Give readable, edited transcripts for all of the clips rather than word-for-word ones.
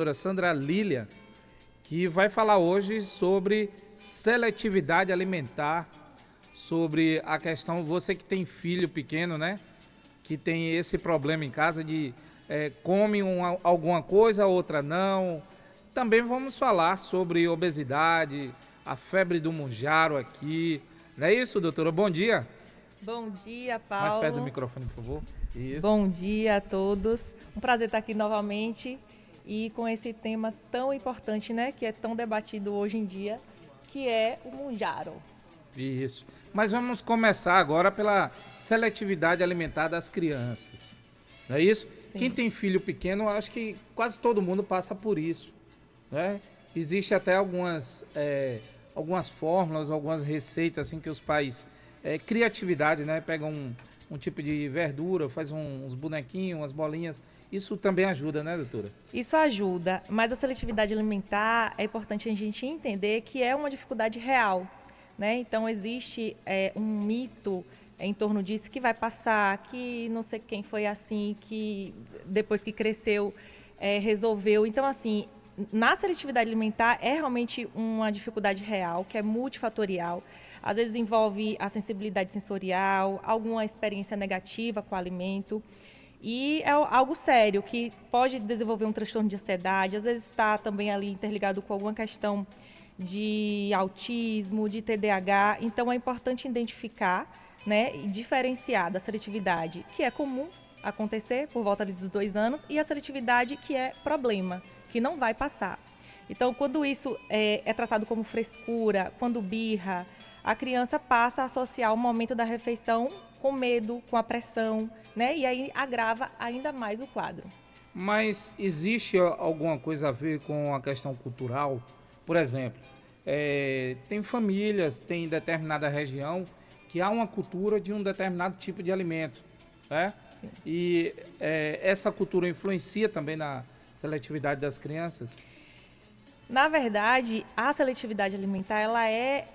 Doutora Sandra Lília, que vai falar hoje sobre seletividade alimentar, sobre a questão, você que tem filho pequeno, né? Que tem esse problema em casa de come alguma coisa, outra não. Também vamos falar sobre obesidade, a febre do Monjaro aqui. Não é isso, doutora? Bom dia. Bom dia, Mais perto do Paulo. microfone, por favor. Isso. Bom dia a todos. Um prazer estar aqui novamente e com esse tema tão importante, né, que é tão debatido hoje em dia, que é o Monjaro. Isso. Mas vamos começar agora pela seletividade alimentar das crianças. Não é isso? Sim. Quem tem filho pequeno, acho que quase todo mundo passa por isso, né? Existe até algumas fórmulas, algumas receitas assim que os pais criatividade, né? Pegam um tipo de verdura, faz uns bonequinhos, umas bolinhas. Isso também ajuda, né, doutora? Isso ajuda, mas a seletividade alimentar é importante a gente entender que é uma dificuldade real, né? Então existe um mito em torno disso que vai passar, que não sei quem foi assim, que depois que cresceu resolveu. Então, assim, na seletividade alimentar é realmente uma dificuldade real, que é multifatorial. Às vezes envolve a sensibilidade sensorial, alguma experiência negativa com o alimento. E é algo sério, que pode desenvolver um transtorno de ansiedade, às vezes está também ali interligado com alguma questão de autismo, de TDAH. Então é importante identificar, né, e diferenciar da seletividade, que é comum acontecer por volta dos 2 anos, e a seletividade que é problema, que não vai passar. Então, quando isso é tratado como frescura, quando birra, a criança passa a associar o momento da refeição com medo, com a pressão, né? E aí agrava ainda mais o quadro. Mas existe alguma coisa a ver com a questão cultural? Por exemplo, tem famílias, tem determinada região que há uma cultura de um determinado tipo de alimento, né? E essa cultura influencia também na seletividade das crianças? Na verdade, a seletividade alimentar ela é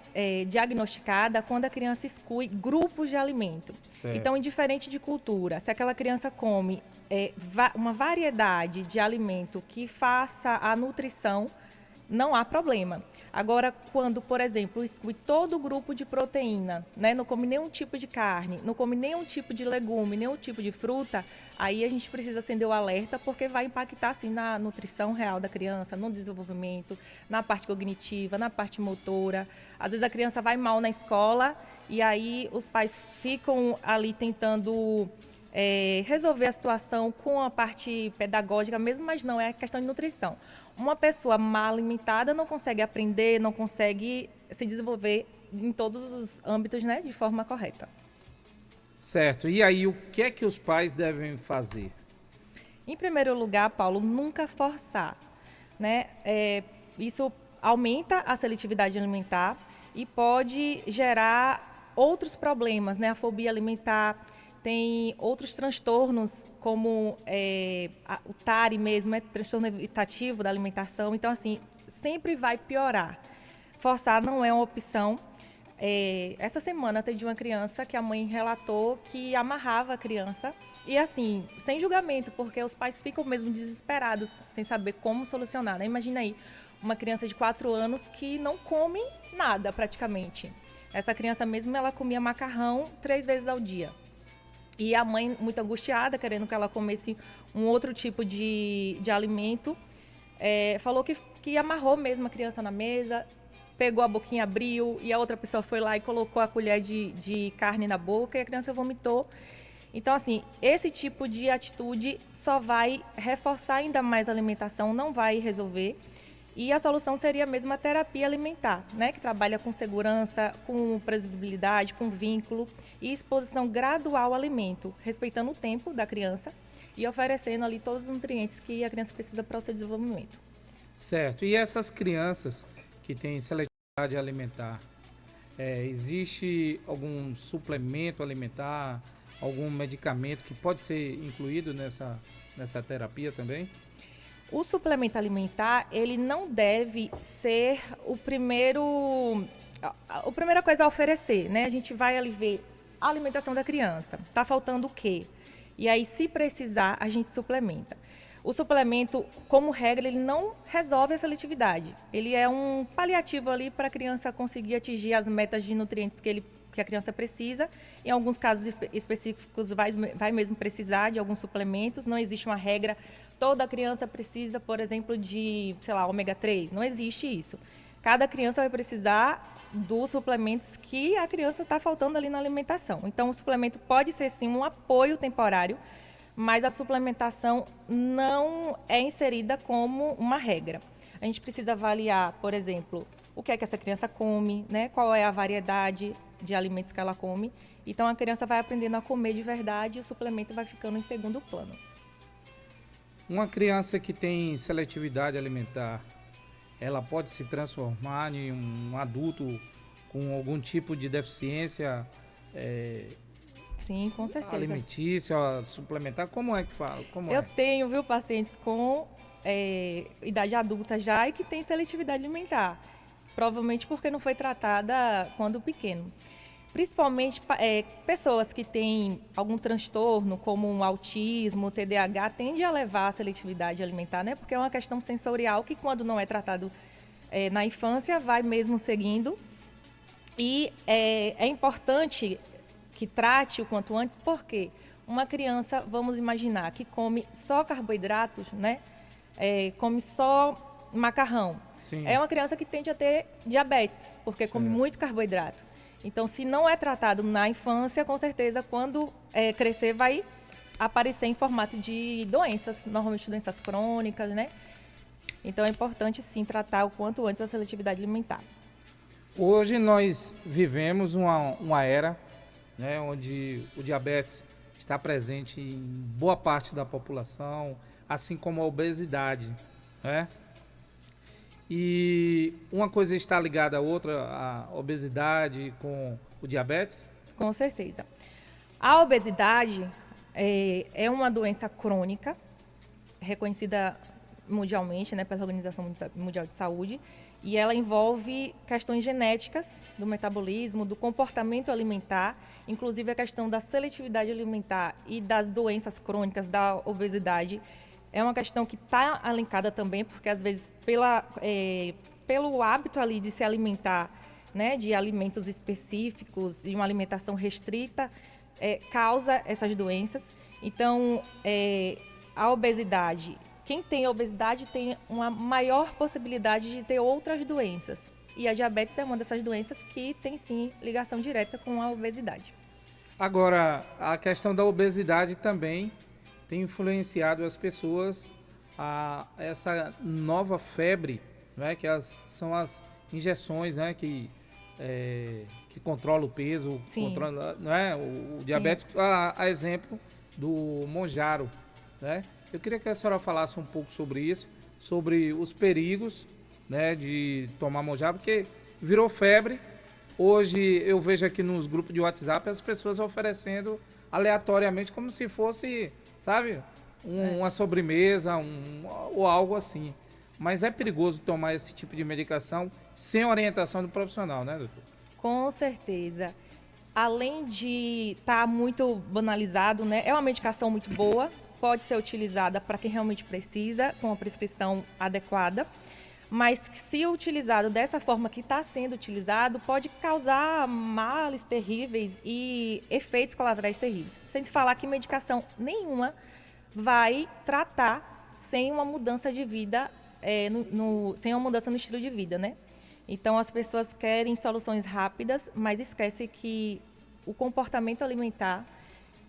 diagnosticada quando a criança exclui grupos de alimento. Certo. Então, indiferente de cultura, se aquela criança come uma variedade de alimento que faça a nutrição, não há problema. Agora, quando, por exemplo, exclui todo o grupo de proteína, né? Não come nenhum tipo de carne, não come nenhum tipo de legume, nenhum tipo de fruta, aí a gente precisa acender o alerta, porque vai impactar, assim, na nutrição real da criança, no desenvolvimento, na parte cognitiva, na parte motora. Às vezes a criança vai mal na escola e aí os pais ficam ali tentando resolver a situação com a parte pedagógica mesmo, mas não, é questão de nutrição. Uma pessoa mal alimentada não consegue aprender, não consegue se desenvolver em todos os âmbitos, né, de forma correta. Certo. E aí, o que é que os pais devem fazer? Em primeiro lugar, Paulo, nunca forçar, né? Isso aumenta a seletividade alimentar e pode gerar outros problemas, né? A fobia alimentar, tem outros transtornos, como o TARI mesmo, transtorno evitativo da alimentação. Então, assim, sempre vai piorar. Forçar não é uma opção. Essa semana teve uma criança que a mãe relatou que amarrava a criança. E assim, sem julgamento, porque os pais ficam mesmo desesperados, sem saber como solucionar, né? Imagina aí, uma criança de 4 anos que não come nada praticamente. Essa criança mesmo, ela comia macarrão 3 vezes ao dia. E a mãe, muito angustiada, querendo que ela comesse um outro tipo de alimento, falou que amarrou mesmo a criança na mesa, pegou a boquinha, abriu, e a outra pessoa foi lá e colocou a colher de carne na boca e a criança vomitou. Então, assim, esse tipo de atitude só vai reforçar ainda mais a alimentação, não vai resolver. E a solução seria mesmo a terapia alimentar, né? Que trabalha com segurança, com previsibilidade, com vínculo e exposição gradual ao alimento, respeitando o tempo da criança e oferecendo ali todos os nutrientes que a criança precisa para o seu desenvolvimento. Certo. E essas crianças que têm seletividade alimentar, existe algum suplemento alimentar, algum medicamento que pode ser incluído nessa terapia também? O suplemento alimentar, ele não deve ser a primeira coisa a oferecer, né? A gente vai ali ver a alimentação da criança. Tá faltando o quê? E aí, se precisar, a gente suplementa. O suplemento, como regra, ele não resolve a seletividade. Ele é um paliativo ali para a criança conseguir atingir as metas de nutrientes que a criança precisa. Em alguns casos específicos, vai mesmo precisar de alguns suplementos. Não existe uma regra, toda criança precisa, por exemplo, de, sei lá, ômega 3. Não existe isso. Cada criança vai precisar dos suplementos que a criança está faltando ali na alimentação. Então, o suplemento pode ser, sim, um apoio temporário, mas a suplementação não é inserida como uma regra. A gente precisa avaliar, por exemplo, o que é que essa criança come, né? Qual é a variedade de alimentos que ela come. Então, a criança vai aprendendo a comer de verdade e o suplemento vai ficando em segundo plano. Uma criança que tem seletividade alimentar, ela pode se transformar em um adulto com algum tipo de deficiência Sim, com certeza. alimentícia, suplementar? Como é que fala? Eu tenho, viu, pacientes com idade adulta já e que tem seletividade alimentar. Provavelmente porque não foi tratada quando pequeno. Principalmente pessoas que têm algum transtorno, como um autismo, TDAH, tende a levar a seletividade alimentar, né? Porque é uma questão sensorial que, quando não é tratado na infância, vai mesmo seguindo. E é importante que trate o quanto antes, porque uma criança, vamos imaginar, que come só carboidratos, né? Come só macarrão. Sim. É uma criança que tende a ter diabetes, porque come muito carboidrato. Então, se não é tratado na infância, com certeza, quando crescer, vai aparecer em formato de doenças, normalmente doenças crônicas, né? Então, é importante, sim, tratar o quanto antes a seletividade alimentar. Hoje nós vivemos uma era, né, onde o diabetes está presente em boa parte da população, assim como a obesidade, né? E uma coisa está ligada à outra, a obesidade com o diabetes? Com certeza. A obesidade é uma doença crônica, reconhecida mundialmente, né, pela Organização Mundial de Saúde, e ela envolve questões genéticas do metabolismo, do comportamento alimentar, inclusive a questão da seletividade alimentar e das doenças crônicas da obesidade. É uma questão que está alinkada também, porque às vezes pelo hábito ali de se alimentar, né, de alimentos específicos e uma alimentação restrita, causa essas doenças. Então, a obesidade, quem tem obesidade tem uma maior possibilidade de ter outras doenças. E a diabetes é uma dessas doenças que tem sim ligação direta com a obesidade. Agora, a questão da obesidade também tem influenciado as pessoas a essa nova febre, né, que são as injeções, né, que controla o peso, controla, né, o diabetes, a exemplo do Mounjaro, né? Eu queria que a senhora falasse um pouco sobre isso, sobre os perigos, né, de tomar Mounjaro, porque virou febre. Hoje eu vejo aqui nos grupos de WhatsApp as pessoas oferecendo aleatoriamente como se fosse, sabe, uma sobremesa ou algo assim. Mas é perigoso tomar esse tipo de medicação sem orientação do profissional, né, doutor? Com certeza. Além de estar muito banalizado, né, é uma medicação muito boa, pode ser utilizada para quem realmente precisa, com a prescrição adequada. Mas se utilizado dessa forma que está sendo utilizado, pode causar males terríveis e efeitos colaterais terríveis. Sem se falar que medicação nenhuma vai tratar sem uma mudança de vida, sem uma mudança no estilo de vida, né? Então, as pessoas querem soluções rápidas, mas esquecem que o comportamento alimentar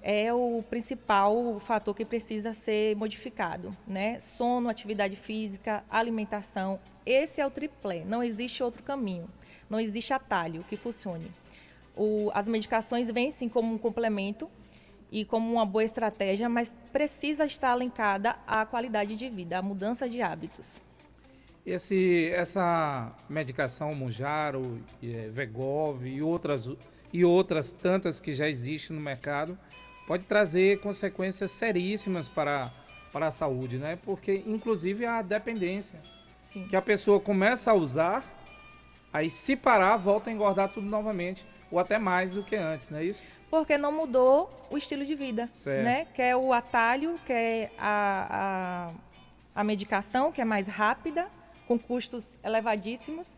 é o principal fator que precisa ser modificado, né? Sono, atividade física, alimentação, esse é o triplé, não existe outro caminho, não existe atalho que funcione. As medicações vêm sim como um complemento e como uma boa estratégia, mas precisa estar linkada à qualidade de vida, à mudança de hábitos. Essa medicação Mounjaro, Wegovy e outras tantas que já existem no mercado, pode trazer consequências seríssimas para a saúde, né? Porque, inclusive, a dependência. Sim. Que a pessoa começa a usar, aí se parar, volta a engordar tudo novamente. ou até mais do que antes, não é isso? Porque não mudou o estilo de vida, Certo. né? Quer o atalho, quer a medicação, que é mais rápida, com custos elevadíssimos.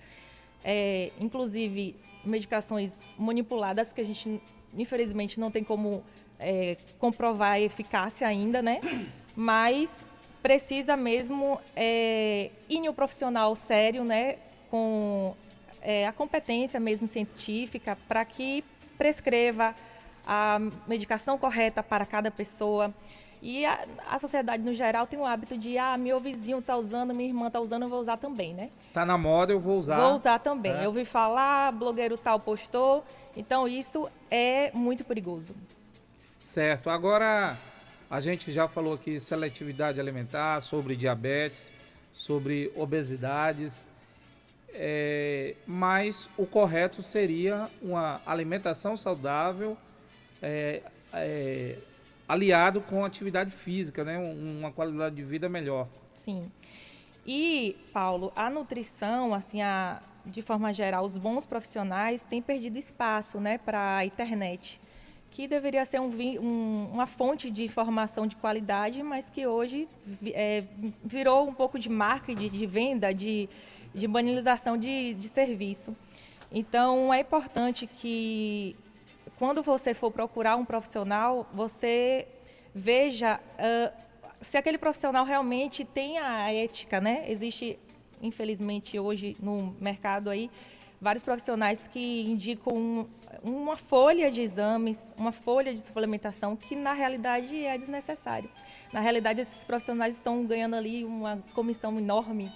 Inclusive, medicações manipuladas, que a gente, infelizmente, não tem como comprovar a eficácia ainda, né? Mas precisa mesmo ir em um profissional sério, né? Com a competência mesmo científica, para que prescreva a medicação correta para cada pessoa. E a sociedade, no geral, tem o hábito de, meu vizinho está usando, minha irmã está usando, eu vou usar também, né? Tá na moda, eu vou usar. Vou usar também. Eu ouvi falar, blogueiro tal postou, então isso é muito perigoso. Certo. Agora, a gente já falou aqui seletividade alimentar, sobre diabetes, sobre obesidades, mas o correto seria uma alimentação saudável, aliado com atividade física, né? Uma qualidade de vida melhor. Sim. E, Paulo, a nutrição, assim, de forma geral, os bons profissionais têm perdido espaço, né, para a internet, que deveria ser uma fonte de informação de qualidade, mas que hoje virou um pouco de marketing, de venda, de banalização de serviço. Então, é importante que, quando você for procurar um profissional, você veja se aquele profissional realmente tem a ética, né? Existe, infelizmente, hoje no mercado aí, vários profissionais que indicam uma folha de exames, uma folha de suplementação, que na realidade é desnecessário. Na realidade, esses profissionais estão ganhando ali uma comissão enorme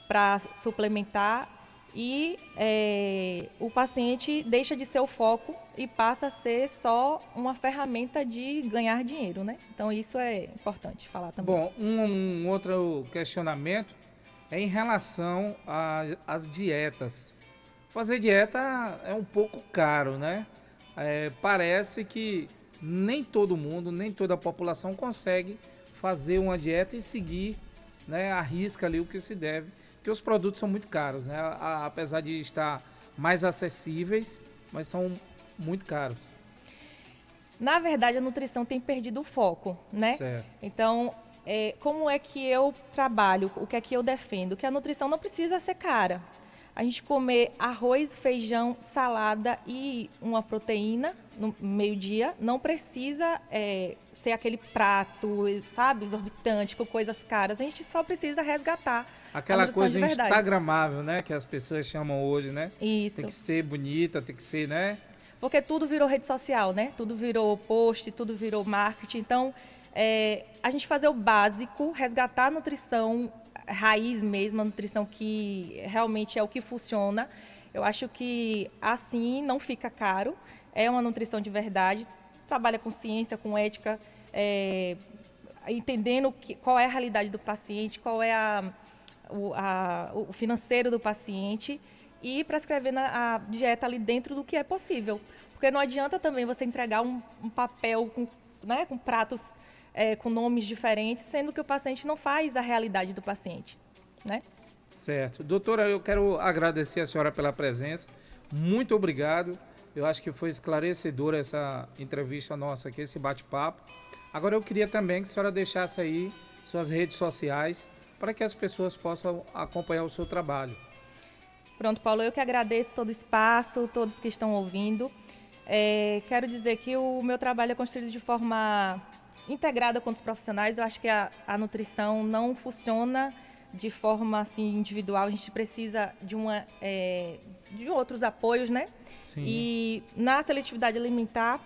para suplementar e o paciente deixa de ser o foco e passa a ser só uma ferramenta de ganhar dinheiro, né? Então isso é importante falar também. Bom, um outro questionamento é em relação às dietas. Fazer dieta é um pouco caro, né? Parece que nem todo mundo, nem toda a população consegue fazer uma dieta e seguir, né, à risca ali o que se deve, porque os produtos são muito caros, né? Apesar de estar mais acessíveis, mas são muito caros. Na verdade, a nutrição tem perdido o foco, né? Certo. Então, como é que eu trabalho, o que é que eu defendo? Que a nutrição não precisa ser cara. A gente comer arroz, feijão, salada e uma proteína no meio-dia não precisa ser aquele prato, sabe, exorbitante, com coisas caras. A gente só precisa resgatar aquela coisa instagramável, né, que as pessoas chamam hoje, né? Isso. Tem que ser bonita, tem que ser, né? Porque tudo virou rede social, né? Tudo virou post, tudo virou marketing. Então, a gente fazer o básico, resgatar a nutrição raiz mesmo, a nutrição que realmente é o que funciona. Eu acho que assim não fica caro, é uma nutrição de verdade, trabalha com ciência, com ética, entendendo qual é a realidade do paciente, qual é o financeiro do paciente e prescrevendo a dieta ali dentro do que é possível. Porque não adianta também você entregar um papel com pratos com nomes diferentes, sendo que o paciente não faz a realidade do paciente, né? Certo. Doutora, eu quero agradecer a senhora pela presença. Muito obrigado. Eu acho que foi esclarecedora essa entrevista nossa aqui, esse bate-papo. Agora eu queria também que a senhora deixasse aí suas redes sociais para que as pessoas possam acompanhar o seu trabalho. Pronto, Paulo, eu que agradeço todo o espaço, todos que estão ouvindo. Quero dizer que o meu trabalho é construído de forma integrada com os profissionais. Eu acho que a nutrição não funciona de forma assim individual. A gente precisa de outros apoios, né? Sim. E na seletividade alimentar,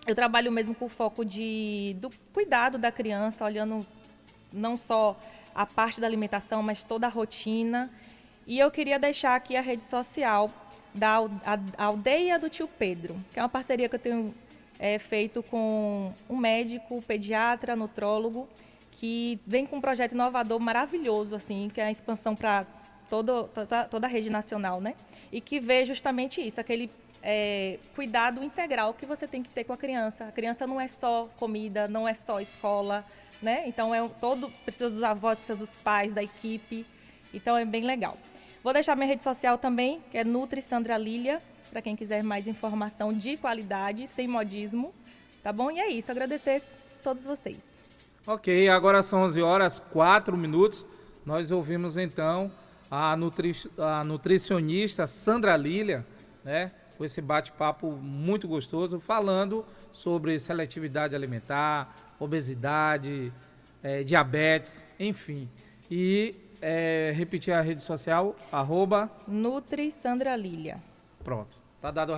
eu trabalho mesmo com o foco do cuidado da criança, olhando não só a parte da alimentação, mas toda a rotina. E eu queria deixar aqui a rede social da Aldeia do Tio Pedro, que é uma parceria que eu tenho feito com um médico, pediatra, nutrólogo, que vem com um projeto inovador maravilhoso, assim, que é a expansão para toda a rede nacional, né? E que vê justamente isso, aquele cuidado integral que você tem que ter com a criança. A criança não é só comida, não é só escola, né? Então precisa dos avós, precisa dos pais, da equipe. Então é bem legal. Vou deixar minha rede social também, que é Nutri Sandra Lília, para quem quiser mais informação de qualidade, sem modismo, tá bom? E é isso, agradecer a todos vocês. Ok, agora são 11 horas, 4 minutos. Nós ouvimos então a nutricionista Sandra Lília, né? Com esse bate-papo muito gostoso, falando sobre seletividade alimentar, obesidade, diabetes, enfim. E repetir a rede social, @. Nutri Sandra Lília. Pronto, tá dado o